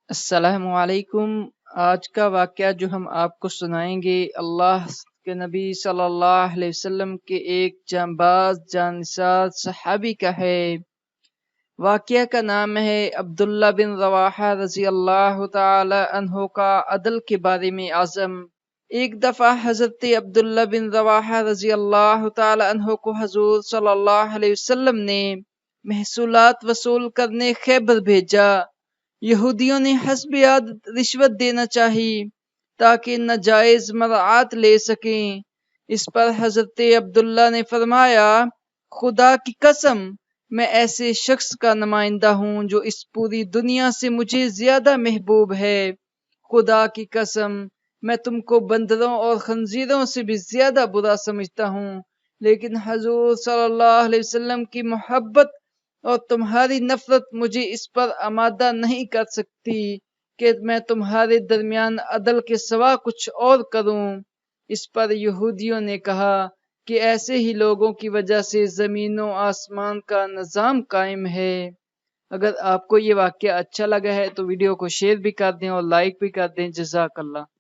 السلام علیکم۔ آج کا واقعہ جو ہم آپ کو سنائیں گے اللہ کے نبی صلی اللہ علیہ وسلم کے ایک جانباز جانساز صحابی کا ہے۔ واقعہ کا نام ہے عبداللہ بن رواحہ رضی اللہ تعالی عنہ کا عدل کے بارے میں عزم۔ ایک دفعہ حضرت عبداللہ بن رواحہ رضی اللہ تعالی عنہ کو حضور صلی اللہ علیہ وسلم نے محصولات وصول کرنے خیبر بھیجا۔ یہودیوں نے حسب عادت رشوت دینا چاہی تاکہ ناجائز مرعات لے سکیں۔ اس پر حضرت عبداللہ نے فرمایا، خدا کی قسم میں ایسے شخص کا نمائندہ ہوں جو اس پوری دنیا سے مجھے زیادہ محبوب ہے۔ خدا کی قسم میں تم کو بندروں اور خنزیروں سے بھی زیادہ برا سمجھتا ہوں، لیکن حضور صلی اللہ علیہ وسلم کی محبت اور تمہاری نفرت مجھے اس پر آمادہ نہیں کر سکتی کہ میں تمہارے درمیان عدل کے سوا کچھ اور کروں۔ اس پر یہودیوں نے کہا کہ ایسے ہی لوگوں کی وجہ سے زمین و آسمان کا نظام قائم ہے۔ اگر آپ کو یہ واقعہ اچھا لگا ہے تو ویڈیو کو شیئر بھی کر دیں اور لائک بھی کر دیں۔ جزاک اللہ۔